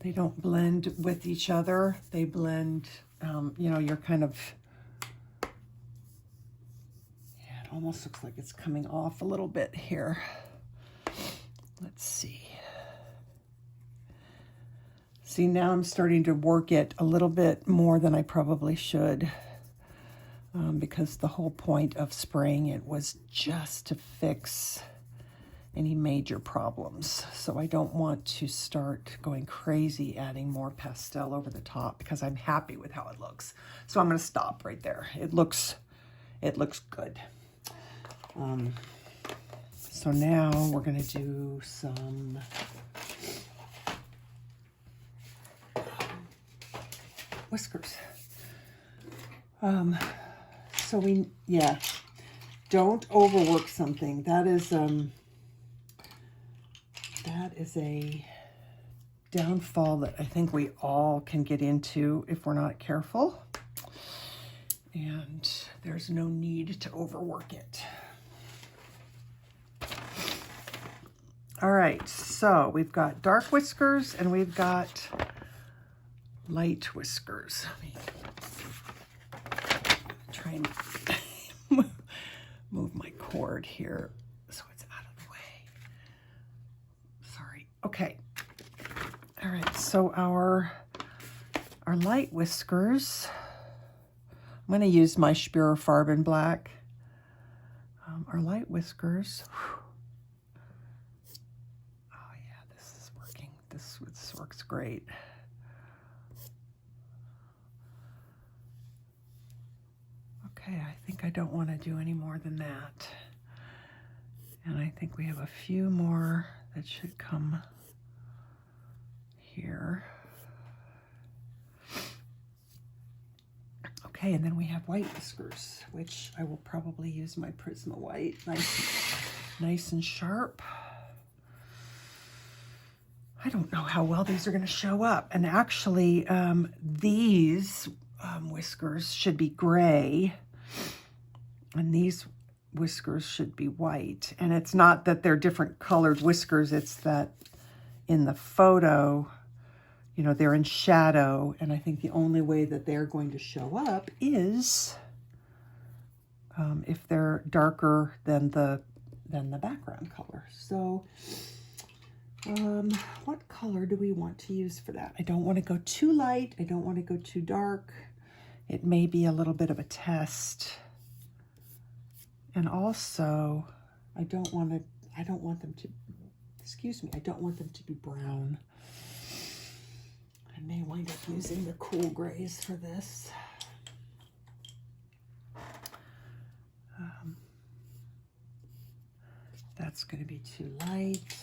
they don't blend with each other. They blend, you know, you're kind of, yeah, it almost looks like it's coming off a little bit here. Let's see. See, now I'm starting to work it a little bit more than I probably should, because the whole point of spraying it was just to fix any major problems. So I don't want to start going crazy adding more pastel over the top, because I'm happy with how it looks. So I'm going to stop right there. It looks good. So now we're going to do some whiskers. So don't overwork something. That is a downfall that I think we all can get into if we're not careful. And there's no need to overwork it. All right, so we've got dark whiskers and we've got light whiskers. Let me try and move my cord here so it's out of the way. Sorry. Okay. All right, so our light whiskers, I'm going to use my Schpirerr Farben black. Our light whiskers. Oh yeah, this is working. This works great. Okay, I think I don't want to do any more than that. And I think we have a few more that should come here. Okay, and then we have white whiskers, which I will probably use my Prisma white, nice and sharp. I don't know how well these are going to show up. And actually, these whiskers should be gray, and these whiskers should be white. And it's not that they're different colored whiskers, it's that in the photo, you know, they're in shadow, and I think the only way that they're going to show up is if they're darker than the background color. So what color do we want to use for that? I don't want to go too light. I don't want to go too dark. it may be a little bit of a test. And also, I don't want them to, excuse me, I don't want them to be brown. I may wind up using the cool grays for this. That's going to be too light.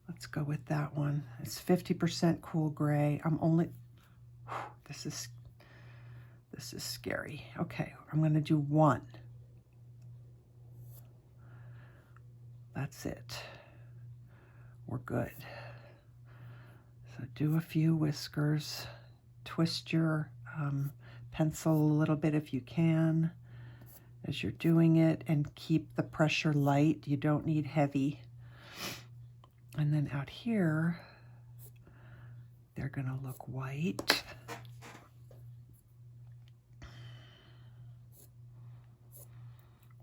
Let's go with that one. It's 50% cool gray. I'm only, this is scary. Okay, I'm going to do one. That's it. We're good. So do a few whiskers. Twist your pencil a little bit if you can as you're doing it, and keep the pressure light. You don't need heavy. And then out here, they're going to look white.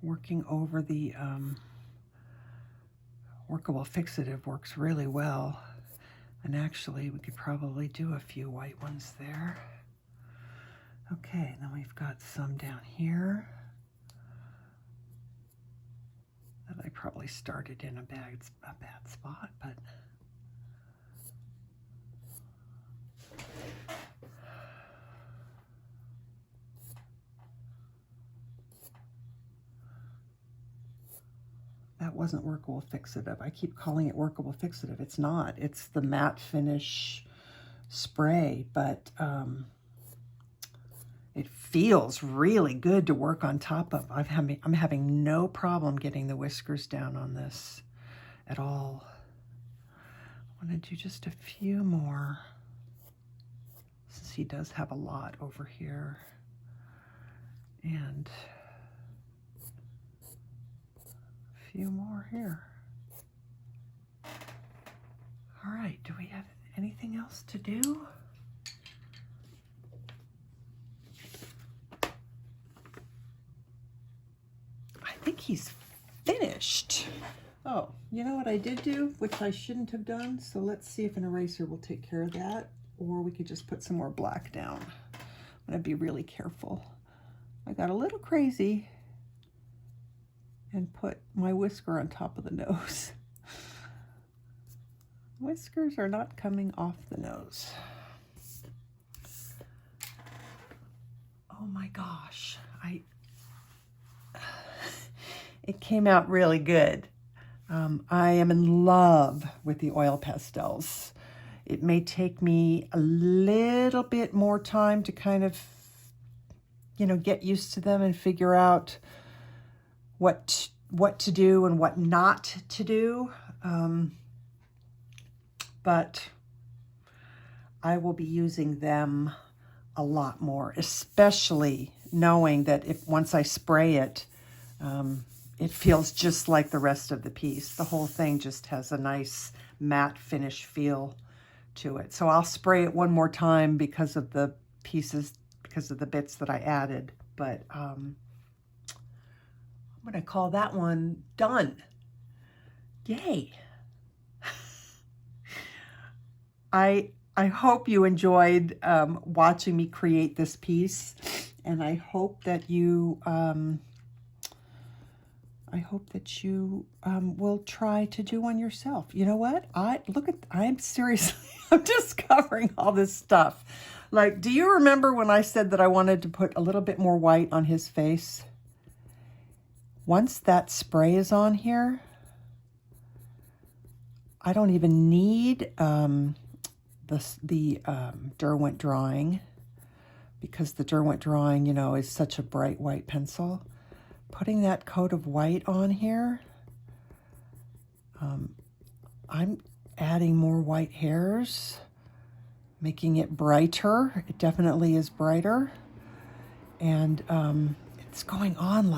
Working over the workable fixative works really well. And actually, we could probably do a few white ones there. Okay, then we've got some down here that I probably started in a bad spot, but that wasn't workable fixative. I keep calling it workable fixative. It's not. It's the matte finish spray, but it feels really good to work on top of. I'm having no problem getting the whiskers down on this at all. I want to do just a few more, since he does have a lot over here. And a few more here. All right, do we have anything else to do? I think he's finished. Oh, you know what I did do, which I shouldn't have done? So let's see if an eraser will take care of that, or we could just put some more black down. I'm gonna be really careful. I got a little crazy and put my whisker on top of the nose. Whiskers are not coming off the nose. Oh my gosh, it came out really good. I am in love with the oil pastels. It may take me a little bit more time to kind of, get used to them and figure out what to do and what not to do. But I will be using them a lot more, especially knowing that once I spray it, it feels just like the rest of the piece. The whole thing just has a nice matte finish feel to it. So I'll spray it one more time because of the pieces, because of the bits that I added. But I'm going to call that one done. Yay. I hope you enjoyed watching me create this piece, and I hope that you will try to do one yourself. You know what? I'm seriously, I'm discovering all this stuff. Like, do you remember when I said that I wanted to put a little bit more white on his face? Once that spray is on here, I don't even need the Derwent Drawing, because the Derwent Drawing, is such a bright white pencil. Putting that coat of white on here, I'm adding more white hairs, making it brighter. It definitely is brighter. And it's going on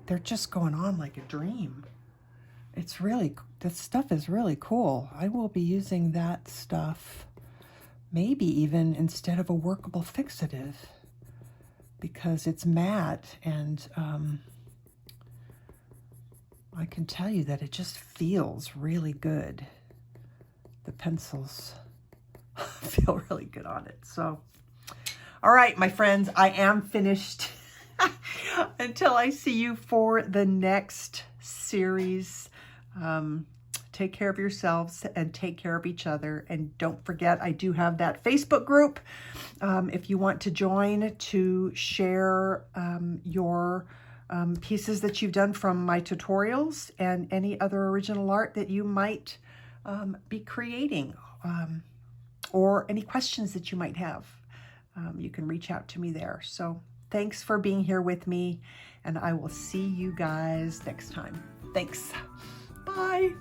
they're just going on like a dream. It's really, that stuff is really cool. I will be using that stuff, maybe even instead of a workable fixative, because it's matte, and I can tell you that it just feels really good. The pencils feel really good on it. So, All right, my friends, I am finished. Until I see you for the next series, take care of yourselves and take care of each other. And don't forget, I do have that Facebook group. If you want to join to share your pieces that you've done from my tutorials and any other original art that you might be creating, or any questions that you might have, you can reach out to me there. So thanks for being here with me, and I will see you guys next time. Thanks. Bye.